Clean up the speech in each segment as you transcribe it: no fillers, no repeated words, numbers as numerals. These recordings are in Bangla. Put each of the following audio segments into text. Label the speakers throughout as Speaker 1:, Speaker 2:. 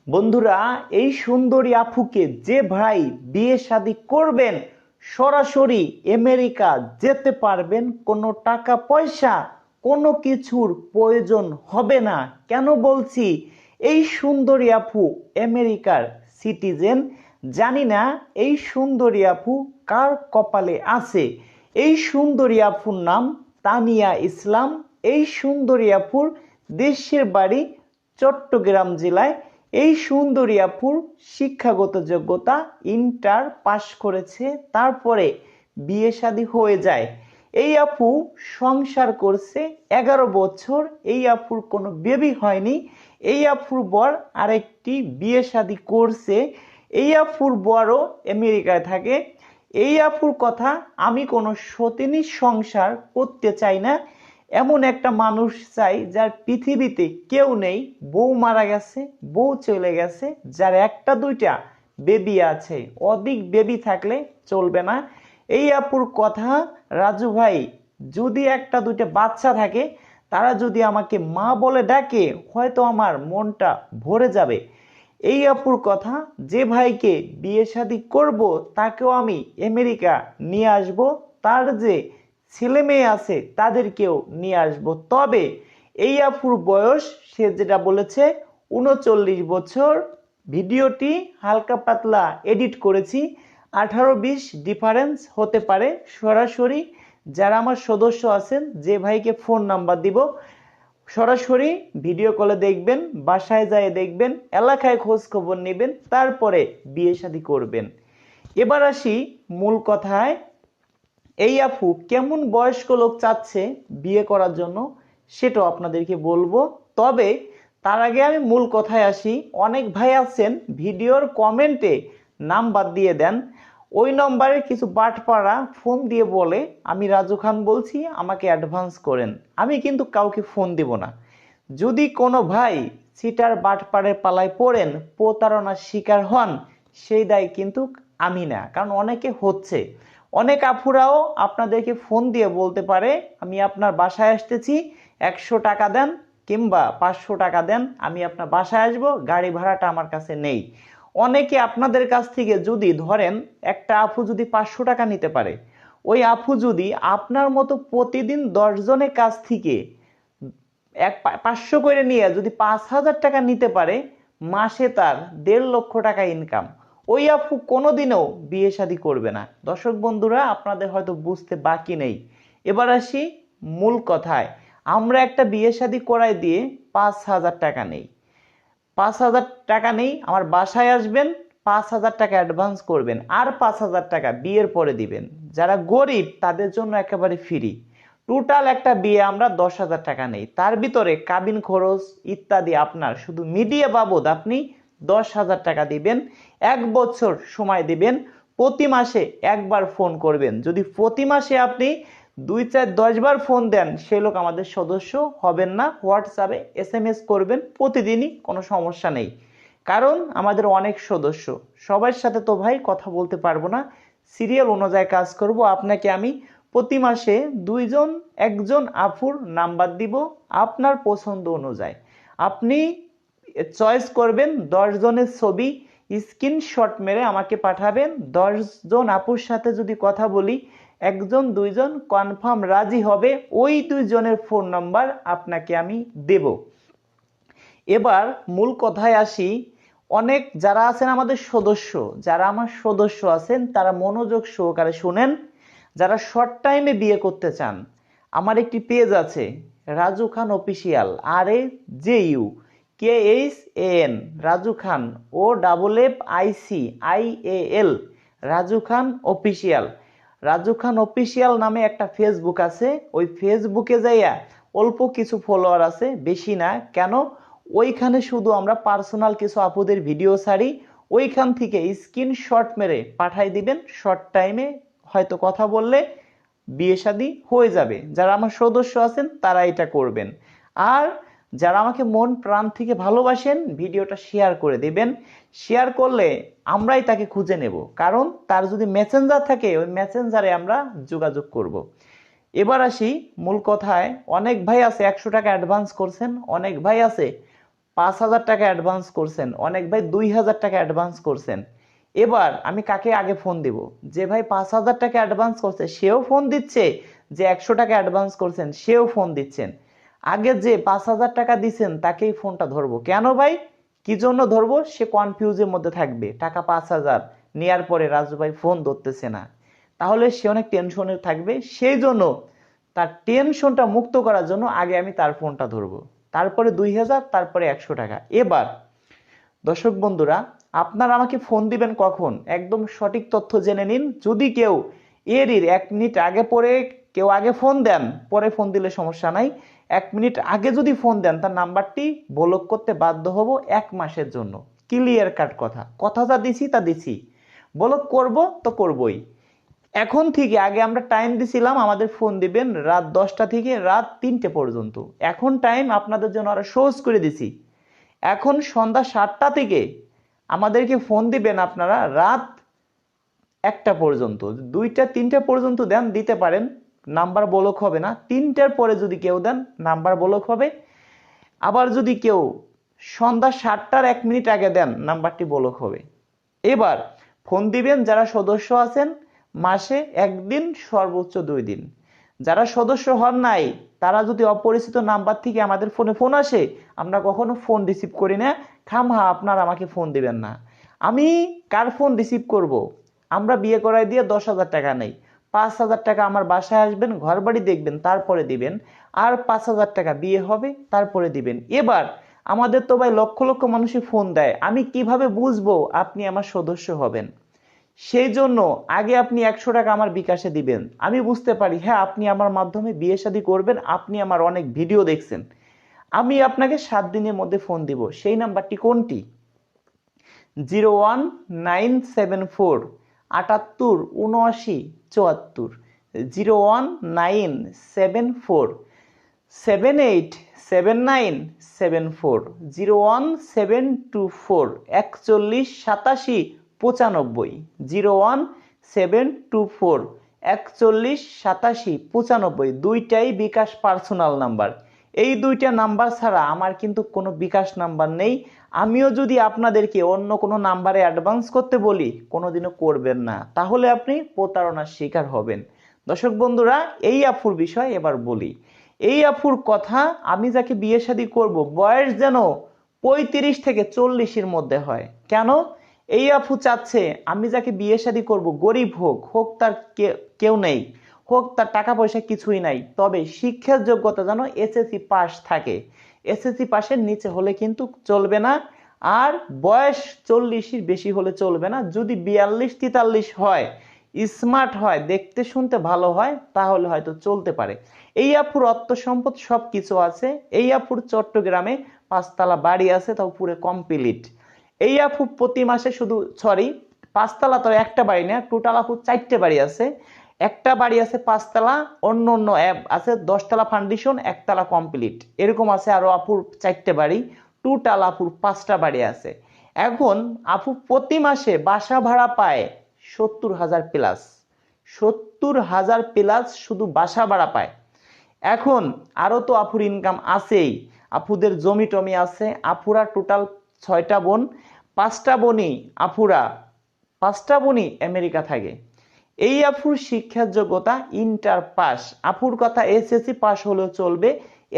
Speaker 1: বন্ধুরা, এই সুন্দরী আপুকে যে ভাই বিয়ে শাদী করবেন সরাসরি আমেরিকা যেতে পারবেন, কোনো টাকা পয়সা কোনো কিছুর প্রয়োজন হবে না। কেন বলছি? এই সুন্দরী আপু আমেরিকার সিটিজেন। জানি না এই সুন্দরী আপু কার কপালে আছে। এই সুন্দরী আপুর নাম তানিয়া ইসলাম। এই সুন্দরী আপুর দেশের বাড়ি চট্টগ্রাম জেলায়। এই সুন্দরী আপুর শিক্ষাগত যোগ্যতা ইন্টার পাশ করেছে, তারপরে বিয়ে শাদী হয়ে যায়। এই আপু সংসার করছে 11 বছর। এই আপুর কোনো বেবি হয়নি। এই আপুর বর আরেকটি বিয়ে শাদী করছে। এই আপুর বরও আমেরিকায় থাকে। এই আপুর কথা, আমি কোনো সতিনী সংসার করতে চাই না। এমন একটা মানুষ চাই যার পৃথিবীতে কেউ নেই, বউ মারা গেছে, বউ চলে গেছে, যার একটা দুইটা বেবি আছে। অধিক বেবি থাকলে চলবে না। এই আপুর কথা, রাজু ভাই, যদি একটা দুইটা বাচ্চা থাকে, তারা যদি আমাকে মা বলে ডাকে, হয়তো আমার মনটা ভরে যাবে। এই আপুর কথা, যে ভাইকে বিয়ে শাদী করব তাকেও আমি আমেরিকা নিয়ে আসব, তার যে ছেলে মেয়ে আছে তাদেরকেও নিয়ে আসব। তবে এই আপুর বয়স, সে যেটা বলেছে 39 বছর। ভিডিওটি হালকা পাতলা এডিট করেছি, 18-20 ডিফারেন্স হতে পারে। সরাসরি যারা আমার সদস্য আছেন, যে ভাইকে ফোন নাম্বার দিব, সরাসরি ভিডিও কলে দেখবেন, বাসায় যায় দেখবেন, এলাকায় খোঁজ খবর নেবেন, তারপরে বিয়ে শাদী করবেন। এবার আসি মূল কথায়। এই আপু কেমন বয়স্ক লোক চাচ্ছে বিয়ে করার জন্য সেটাও আপনাদেরকে বলবো। তবে তার আগে আমি মূল কথায় আসি। অনেক ভাই আছেন ভিডিওর কমেন্টে নাম্বার দিয়ে দেন, ওই নম্বরে কিছু বাটপাড়া ফোন দিয়ে বলে আমি রাজু খান বলছি, আমাকে অ্যাডভান্স করেন। আমি কিন্তু কাউকে ফোন দিব না। যদি কোনো ভাই সিটার বাটপাড়ের পালায় পড়েন, প্রতারণার শিকার হন, সেই দায় কিন্তু আমি না, কারণ অনেকে হচ্ছে। অনেক আপুরাও আপনাদেরকে ফোন দিয়ে বলতে পারে আমি আপনার বাসায় আসতেছি, 100 টাকা দেন কিংবা 500 টাকা দেন, আমি আপনার বাসায় আসবো, গাড়ি ভাড়াটা আমার কাছে নেই। অনেকে আপনাদের কাছ থেকে, যদি ধরেন একটা আপু যদি 500 টাকা নিতে পারে, ওই আপু যদি আপনার মতো প্রতিদিন 10 জনের কাছ থেকে 500 করে নিয়ে যদি 5,000 টাকা নিতে পারে, মাসে তার 1.5 লক্ষ টাকা ইনকাম। ওই আপু কোনোদিনও বিয়ে শাদী করবে না। দর্শক বন্ধুরা, আপনাদের হয়তো বুঝতে বাকি নেই। এবার আসি মূল কথায়। আমরা একটা বিয়ে শাদী করাই দিয়ে 5,000 টাকা নেই। 5,000 টাকা নেই, আমার বাসায় আসবেন, 5,000 টাকা অ্যাডভান্স করবেন, আর 5,000 টাকা বিয়ের পরে দিবেন। যারা গরিব তাদের জন্য একেবারে ফ্রি। টোটাল একটা বিয়ে আমরা 10,000 টাকা নেই, তার ভিতরে কাবিন খরচ ইত্যাদি আপনার শুধু মিডিয়া বাবদ আপনি 10,000 টাকা দিবেন। 1 বছর সময় দিবেন, প্রতি মাসে একবার ফোন করবেন। যদি প্রতি মাসে আপনি 2, 4, 10 বার ফোন দেন, সে লোক আমাদের সদস্য হবেন না। হোয়াটসঅ্যাপে SMS করবেন প্রতিদিনই, কোনো সমস্যা নেই। কারণ আমাদের অনেক সদস্য, সবার সাথে তো ভাই কথা বলতে পারবো না, সিরিয়াল অনুযায়ী কাজ করব। আপনাকে আমি প্রতি মাসে 2 জন 1 জন আপুর নাম্বার দিব, আপনার পছন্দ অনুযায়ী আপনি চয়েস করবেন। 10 জনের ছবি স্ক্রিনশট মেরে আমাকে পাঠাবেন। 10 জন আপুর সাথে যদি কথা বলি, 1, 2 জন কনফার্ম রাজি হবে, ওই 2 জনের ফোন নাম্বার আপনাকে আমি দেব। এবার মূল কথায় আসি। অনেক যারা আছেন আমাদের সদস্য, যারা আমার সদস্য আছেন, তারা মনোযোগ সহকারে শুনেন। যারা শর্ট টাইমে বিয়ে করতে চান, আমার একটি পেজ আছে, রাজু খান অফিসিয়াল, RAJUKHAN, রাজু খান, OFFICIAL, রাজু খান অফিসিয়াল। রাজু খান অফিসিয়াল নামে একটা ফেসবুক আছে। ওই ফেসবুকে যাইয়া অল্প কিছু ফলোয়ার আছে, বেশি না। কেন? ওইখানে শুধু আমরা পার্সোনাল কিছু আপুদের ভিডিও ছাড়ি। ওইখান থেকে স্ক্রিনশট মেরে পাঠাই দিবেন। শর্ট টাইমে হয়তো কথা বললে বিয়ে শাদী হয়ে যাবে। যারা আমার সদস্য আছেন তারা এটা করবেন। আর যারা আমাকে মন প্রাণ থেকে ভালোবাসেন, ভিডিওটা শেয়ার করে দিবেন। শেয়ার করলে আমরাই তাকে খুঁজে নেব, কারণ তার যদি মেসেঞ্জার থাকে, ওই মেসেঞ্জারে আমরা যোগাযোগ করব। এবার আসি মূল কথায়। অনেক ভাই আছে 100 টাকা অ্যাডভান্স করছেন, অনেক ভাই আছে 5,000 টাকা অ্যাডভান্স করছেন, অনেক ভাই 2,000 টাকা অ্যাডভান্স করছেন। এবার আমি কাকে আগে ফোন দিব? যে ভাই 5,000 টাকা অ্যাডভান্স করছে সেও ফোন দিচ্ছে, যে 100 টাকা অ্যাডভান্স করছেন সেও ফোন দিচ্ছেন। আগে যে 5,000 টাকা দিচ্ছেন তাকেই ফোনটা ধরবো। কেন ভাই? কি জন্য ধরবো? সে কনফিউজের মধ্যে থাকবে, টাকা 5,000 নেয়ার পরে রাজু ভাই ফোন ধরতেছে না, তাহলে সে অনেক টেনশনে থাকবে। সেই জন্য তার টেনশনটা মুক্ত করার জন্য আগে আমি তার ফোনটা ধরবো, তারপরে 2,000, তারপরে 100 টাকা। এবার দর্শক বন্ধুরা, আপনারা আমাকে ফোন দিবেন কখন একদম সঠিক তথ্য জেনে নিন। যদি কেউ এরই 1 মিনিট আগে পরে কেউ আগে ফোন দেন, পরে ফোন দিলে সমস্যা নাই, 1 মিনিট আগে যদি ফোন দেন তার নাম্বারটি ব্লক করতে বাধ্য হব 1 মাসের জন্য। ক্লিয়ার কাট কথা, কথা যা দিছি তা দিছি, ব্লক করব তো করবই। এখন থেকে, আগে আমরা টাইম দিছিলাম আমাদের ফোন দিবেন রাত 10টা থেকে রাত 3টে পর্যন্ত, এখন টাইম আপনাদের জন্য আরো সহজ করে দিছি। এখন সন্ধ্যা 7টা থেকে আমাদেরকে ফোন দিবেন আপনারা রাত 1টা পর্যন্ত। 2টা 3টে পর্যন্ত দেন, দিতে পারেন, নাম্বার ব্লক হবে না। 3টার পরে যদি কেউ দেন নাম্বার ব্লক হবে। আবার যদি কেউ সন্ধ্যা 7টার 1 মিনিট আগে দেন নাম্বারটি ব্লক হবে। এবার ফোন দিবেন যারা সদস্য আছেন মাসে 1 দিন, সর্বোচ্চ 2 দিন। যারা সদস্য হন নাই তারা যদি অপরিচিত নাম্বার থেকে আমাদের ফোনে ফোন আসে, আমরা কখনো ফোন রিসিভ করি না। খামহা আপনারা আমাকে ফোন দিবেন না। আমি কার ফোন রিসিভ করব? আমরা বিয়ে করাই দিয়ে 10,000 টাকা নেই, 5,000 টাকা আমার বাসায় আসবেন, ঘর বাড়ি দেখবেন, তারপরে দিবেন। আর 5,000 টাকা বিয়ে হবে, তারপরে দিবেন। এবার আমাদের তো ভাই লক্ষ লক্ষ মানুষই ফোন দেয়, আমি কিভাবে বুঝবো আপনি আমার সদস্য হবেন? সেই জন্য আগে আপনি 100 টাকা আমার বিকাশে দিবেন, আমি বুঝতে পারি হ্যাঁ আপনি আমার মাধ্যমে বিয়ে শাদী করবেন, আপনি আমার অনেক ভিডিও দেখছেন। আমি আপনাকে 7 দিনের মধ্যে ফোন দিব। সেই নাম্বারটি কোনটি? 01974 78 79 74, 01974 78 79 74, 01724 41 87 95, 01724 41 87 95। দুইটাই বিকাশ পার্সোনাল নাম্বার। এই দুইটা নাম্বার ছাড়া আমার কিন্তু কোনো বিকাশ নাম্বার নেই। আমিও যদি আপনাদেরকে অন্য কোনো নাম্বারে অ্যাডভান্স করতে বলি কোনোদিনও করবেন না, তাহলে আপনি প্রতারণার শিকার হবেন। দর্শক বন্ধুরা, এই আফুর বিষয় এবার বলি। এই আফুর কথা, আমি যাকে বিয়ে শাদী করব বয়স যেন 35 থেকে 40-এর মধ্যে হয়। কেন? এই আফু চাচ্ছে আমি যাকে বিয়ে শাদী করব গরিব হোক, হোক তার কেউ নেই, হোক তার টাকা পয়সা কিছুই নাই, তবে শিক্ষার যোগ্যতা যেন এসএসসি পাস থাকে। এসএসসি পাসের নিচে হলে কিন্তু চলবে না। আর বয়স 40-এর বেশি হলে চলবে না। যদি 42-43 হয়, স্মার্ট হয়, দেখতে শুনতে ভালো হয়, তাহলে হয়তো চলতে পারে। এই আপুর অর্থ সম্পদ সবকিছু আছে। এই আপুর চট্টগ্রামে 5তলা বাড়ি আছে, তাও পুরো কমপ্লিট। এই আপু প্রতি মাসে শুধু, সরি, 5তলা তো একটা বাড়ি না, টোটাল আপু 4টে বাড়ি আছে। একটা বাড়ি আছে 5তলা, অন্য অন্য অ্যাপ আছে 10তলা ফাউন্ডেশন, 1তলা কমপ্লিট, এরকম আছে আরো আপুর 4টে বাড়ি। টোটাল আপুর 5টা বাড়ি আছে। এখন আপু প্রতি মাসে বাসা ভাড়া পায় 70,000 প্লাস, 70,000 প্লাস শুধু বাসা ভাড়া পায়। এখন আরো তো আপুর ইনকাম আছেই, আপুদের জমি টমি আছে। আপুরা টোটাল 6টা বোন, 5টা বোনই আপুরা, 5টা বোনই আমেরিকা থাকে। এই আপুর শিক্ষার যোগ্যতা ইন্টার পাস। আপুর কথা এসএসসি পাস হলেও চলবে,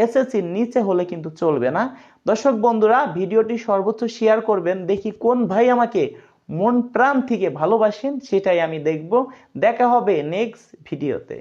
Speaker 1: এসএসসি নিচে হলে কিন্তু চলবে না। দর্শক বন্ধুরা, ভিডিওটি সর্বোচ্চ শেয়ার করবেন, দেখি কোন ভাই আমাকে মন প্রাণ থেকে ভালোবাসেন, সেটাই আমি দেখব। দেখা হবে নেক্সট ভিডিওতে।